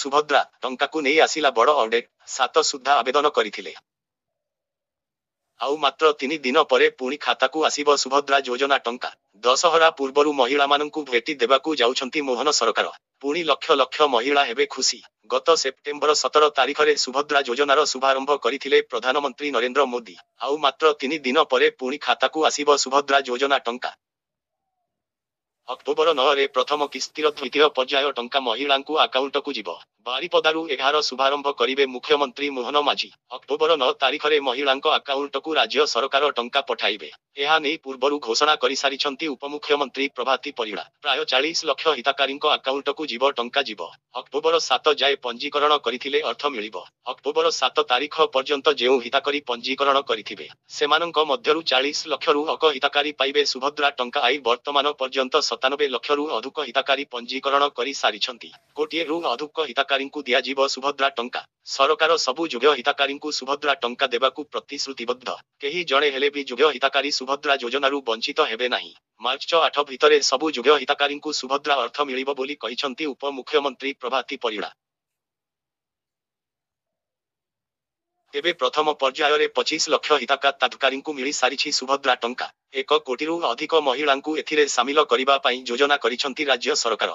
ସୁଭଦ୍ରା ଟଙ୍କାକୁ ନେଇ ଆସିଲା ବଡ଼ ଅପଡେଟ୍। 7 ସୁଦ୍ଧା ଆବେଦନ କରିଥିଲେ। ଆଉ ମାତ୍ର 3 ଦିନ ପରେ ପୁଣି ଖାତାକୁ ଆସିବ ସୁଭଦ୍ରା ଯୋଜନା ଟଙ୍କା। ଦଶହରା ପୂର୍ବରୁ ମହିଳାମାନଙ୍କୁ ଭେଟି ଦେବାକୁ ଯାଉଛନ୍ତି ମୋହନ ସରକାର। ପୁଣି ଲକ୍ଷ ଲକ୍ଷ ମହିଳା ହେବେ ଖୁସି। ଗତ ସେପ୍ଟେମ୍ବର 17 ତାରିଖରେ ସୁଭଦ୍ରା ଯୋଜନାର ଶୁଭାରମ୍ଭ କରିଥିଲେ ପ୍ରଧାନମନ୍ତ୍ରୀ ନରେନ୍ଦ୍ର ମୋଦି। ଆଉ ମାତ୍ର 3 ଦିନ ପରେ ପୁଣି ଖାତାକୁ ଆସିବ ସୁଭଦ୍ରା ଯୋଜନା ଟଙ୍କା। ଅକ୍ଟୋବର 9ରେ ପ୍ରଥମ କିସ୍ତିର ଦ୍ୱିତୀୟ ପର୍ଯ୍ୟାୟ ଟଙ୍କା ମହିଳାଙ୍କୁ ଆକାଉଣ୍ଟକୁ ଯିବ। ବାରିପଦାରୁ ଏହାର ଶୁଭାରମ୍ଭ କରିବେ ମୁଖ୍ୟମନ୍ତ୍ରୀ ମୋହନ ମାଝୀ। ଅକ୍ଟୋବର 9 ତାରିଖରେ ମହିଳାଙ୍କ ଆକାଉଣ୍ଟକୁ ରାଜ୍ୟ ସରକାର ଟଙ୍କା ପଠାଇବେ। ଏହା ନେଇ ପୂର୍ବରୁ ଘୋଷଣା କରିସାରିଛନ୍ତି ଉପମୁଖ୍ୟମନ୍ତ୍ରୀ ପ୍ରଭାତୀ ପରିଡ଼ା। ପ୍ରାୟ 40 ଲକ୍ଷ ହିତାଧିକାରୀଙ୍କ ଆକାଉଣ୍ଟକୁ ଟଙ୍କା ଯିବ। ଅକ୍ଟୋବର 7 ଯାଏ ପଞ୍ଜୀକରଣ କରିଥିଲେ ଅର୍ଥ ମିଳିବ। ଅକ୍ଟୋବର 7 ତାରିଖ ପର୍ଯ୍ୟନ୍ତ ଯେଉଁ ହିତାଧିକାରୀ ପଞ୍ଜୀକରଣ କରିଥିବେ, ସେମାନଙ୍କ ମଧ୍ୟରୁ 40 ଲକ୍ଷରୁ ଅଧିକ ହିତାଧିକାରୀ ପାଇବେ ସୁଭଦ୍ରା ଟଙ୍କା। ବର୍ତ୍ତମାନ ପର୍ଯ୍ୟନ୍ତ 97 ଲକ୍ଷରୁ ଅଧିକ ହିତାଧିକାରୀ ପଞ୍ଜୀକରଣ କରି ସାରିଛନ୍ତି। କୋଟିଏରୁ ଅଧିକ ହିତାଧିକାରୀଙ୍କୁ ଦିଆଯିବ ସୁଭଦ୍ରା ଟଙ୍କା। ସରକାର ସବୁ ଯୋଗ୍ୟ ହିତାଧିକାରୀଙ୍କୁ ସୁଭଦ୍ରା ଟଙ୍କା ଦେବାକୁ ପ୍ରତିଶ୍ରୁତିବଦ୍ଧ। କେହି ଜଣେ ହେଲେ ବି ଯୋଗ୍ୟ ହିତାଧିକାରୀ ସୁଭଦ୍ରା ଯୋଜନାରୁ ବଞ୍ଚିତ ହେବେ ନାହିଁ। ମାର୍ଚ୍ଚ 8 ଭିତରେ ସବୁ ଯୋଗ୍ୟ ହିତାଧିକାରୀଙ୍କୁ ସୁଭଦ୍ରା ଅର୍ଥ ମିଳିବ ବୋଲି କହିଛନ୍ତି ଉପମୁଖ୍ୟମନ୍ତ୍ରୀ ପ୍ରଭାତୀ ପରିଡ଼ା। ତେବେ ପ୍ରଥମ ପର୍ଯ୍ୟାୟରେ 25 ଲକ୍ଷ ହିତାଧିକାରୀଙ୍କୁ ମିଳି ସାରିଛି ସୁଭଦ୍ରା ଟଙ୍କା। 1 କୋଟିରୁ ଅଧିକ ମହିଳାଙ୍କୁ ଏଥିରେ ସାମିଲ କରିବା ପାଇଁ ଯୋଜନା କରିଛନ୍ତି ରାଜ୍ୟ ସରକାର।